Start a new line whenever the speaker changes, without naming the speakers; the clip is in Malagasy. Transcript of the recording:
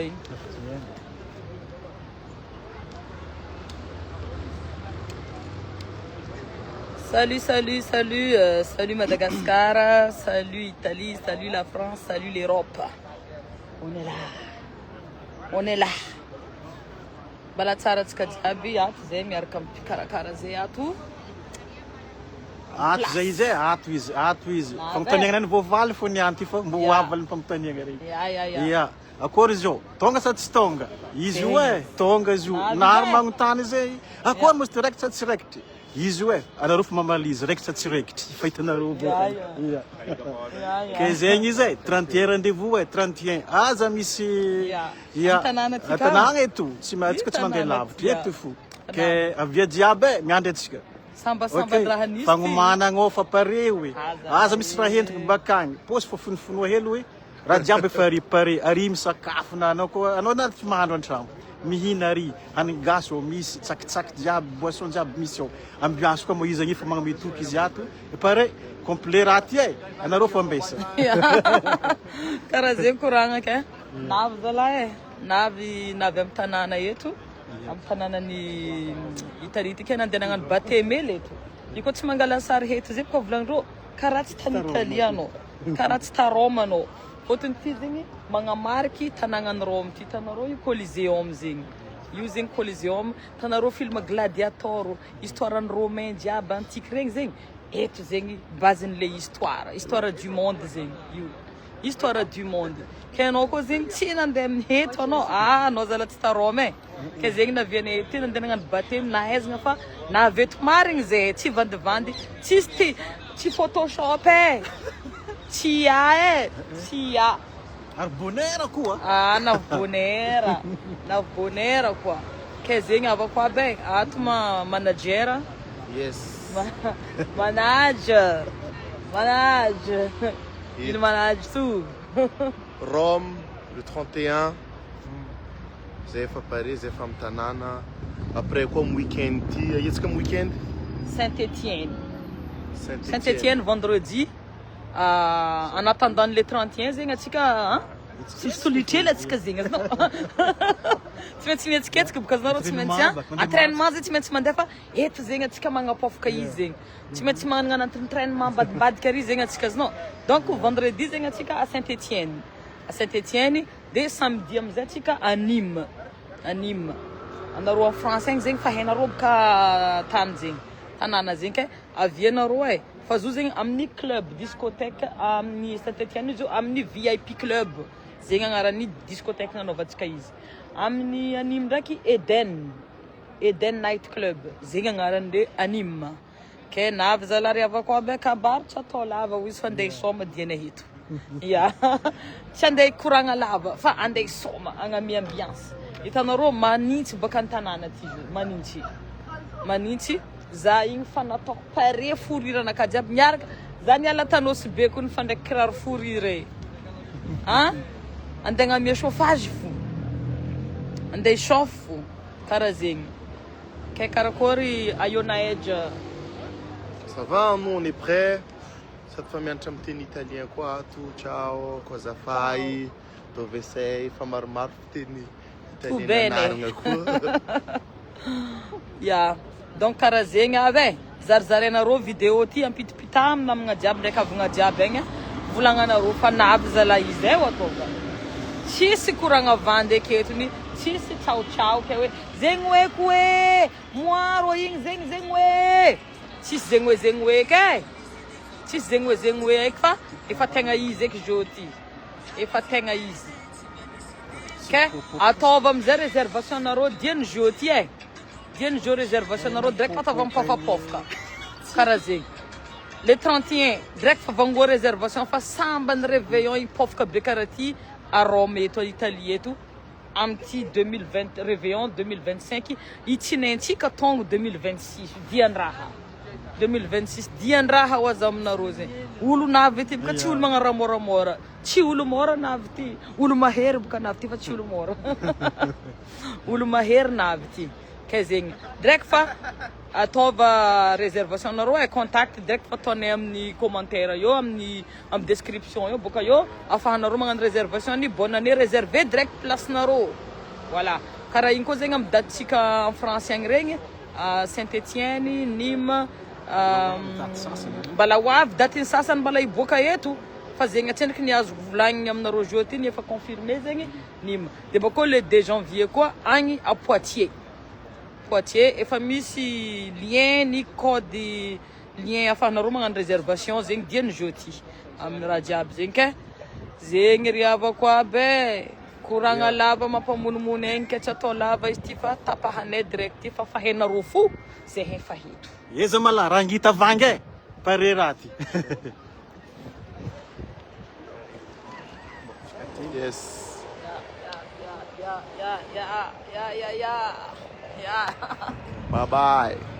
igny. Salut, salut, salut, salut Madagascar, salut Italie, salut la France, salut l'Europe. On est là. On est là. Bala tsara tsika jiaby ato zay miaraka mikarakara zay ato.
Ato zay izy ato izy. Famontaniana ny voavaly fo ny anty fa mbo hoavaly ny famontaniana regny.
Ya.
Akory izy io? Tonga sa tsy tonga? Izy io tonga izy io. Nahary magnontany zay. Akory mos direct sa tsy raikitry? Izy io anareo fa mamalizy raiky sa tsy raikitry. Fahitanareo
Ya.
Ke zegny izy 31 rendez-vous 31. Aza misy tanàna eto. Tsy matsika tsy mandeha lavitra eto fo. Ke avia jiaby miandry atsika.
Samba-raha nisy.
Fagnomanagna fa pare hoe. Aza misy raha entiko bakagny. Posy fa finofonoa hely hoe. Raha jiaby efa pare. Ary misakafo na anao koa anao na tsy mahandro an-tragno. Mihina ary hanigny gasy ao misy tsakitsaky jiaby boisson jiaby misy ao. Ambiance koa mo izy agny fa magnametoky izy ato. Pare complet raha ty anareo fa ambesa.
Karaha zegny koragna ke. Navy zalahy navy amin'ny tanàna eto. Amin'ny tanànan'ny Italie ty ke nandeha nagnano batemel eto. Io koa tsy mangala sary heto zay koa volagndreo karaha tsy tany Italie anao. Karaha tsy ta Rome anao. Fotony ty zegny magnamariky tanànan'ny Rome ty hitanareo io Coliseum zegny. Io zegny Coliseum hitanareo film Gladiator, histoire-n'ny Romain jiaby antique regny zegny. Eto zegny basen'le histoire du monde zegny io. Histoire du monde. Ke anao koa zegny tsy nandeha amin'ny eto anao, anao zala tsy ta Rome ke zegny naviany eto nandeha nagnano batemy nahaizana fa naveto marigny zay tsy vandivandy, tsy photoshop tsy ya.
Ary bonera koa.
Na bonera koa. Ke zegny avako aby ato manager.
Yes.
Manager. Il manage tout.
Rome, le 31. Zay efa pare, zay efa amin'ny tanàna. Après comme week-end ty, ietsika amin'ny week-end?
Saint-Étienne vendredi. En attendant le 31 zegny atsika tsy solitry atsika zegny azanao. Tsy maintsy mihetsiketsika boka zareo tsy maintsy entraînement zay tsy maintsy mandeha fa eto zegny atsika magnapofaka izy zegny. Tsy maintsy magnana entraînement mbadibadika ary zegny atsika azanao. Donc vendredi zegny atsika à Saint-Étienne. À Saint-Étienne de samedi amizay atsika à Nîmes. Anareo en français zegny fa hainareo boka tany zegny. Tanàna zegny ke avianareo fa zo zegny amin'ny club discothèque amin'ny Saint-Étienne izy amin'ny VIP club zegny agnaran'ny discothèque nanaovantsika izy. Amin'ny Nîmes ndraiky Eden Night Club zegny agnaran'le Nîmes. Ke navy zalary avako aby kabary tsy atao lava ho izy fa andeha isoma diana eto. Ya. Tsy andeha koragna lava fa andeha isoma agnami ambiance. Hitanareo manintsy baka an-tanàna ty manintsy. Za igny fa natao pare forirana ka jiaby miaraka za niala tanosy be koa ny fandraiky kiraro forire andeha agnamia chauffage fo andeha chauffe fo karaha zegny ke karakory Iona Edge.
Ça va, nous on est prêts. Ça te fait mianatra miteny italien koa ato. Ciao, cosa fai? Dove sei? Fa maromaro fiteny italien anaragna koa.
Ya. Donc karaha zegny aby zarizarainareo vidéo ty ampitipita amin'ny namagna jiaby ndraiky avagna jiaby agny volagnanareo fa navy zala izy atôva tsisy koragna vandy aketony tsisy ciao ke hoe zegny hoe ko hoe moaro igny zegny hoe tsisy zegny hoe ke tsisy zegny hoe eky fa efa tegna izy eky jeu ty efa tegna izy ke ataova amizay réservation nareo diany jeu ty diany jeu réservation nareo direct fa atava mipafapofaka karaha zegny. Le 31 direct fa vangoa réservation fa sambany réveillon hipofaka be karaha ty à Rome eto Italie eto amty 2020 réveillon 2025 itsinentsika tongo 2026 diandraha 2026 diandraha ho aza aminareo zegny. Olo navy ty boka tsy olo magnara moramora tsy olo mora navy ty olo mahery boka navy ty fa tsy olo mora olo mahery navy ty ke zegny direct fa ataova réservation nareo e contact direct fa ataonay amin'ny commentaire eo amin'ny description eo boka eo afahanareo magnano réservation ny bonne année réservé direct place nareo voilà karaha igny koa zegny amin'ny datetsika en français agny regny Saint-Étienne, Nîmes, mbala hoavy daty ny sasany mbala iboaka eto fa zegny atsendriky ny azo volagniny aminareo jeu ty ny efa confirmé zegny Nîmes de bakô le 2 janvier koa agny à Poitiers efa misy lien ny code lien afahanareo magnano réservation zegny diany jeu ty amin'ny raha jiaby zegny ke zegny ry havako aby koragna lava mampamonimony egny ke tsy atao lava izy ty fa tapahanay direct ty fa fahainareo fo zay efa hito
eza mala raha ngita vangy e pare raty
Yes.
Yeah.
Bye bye.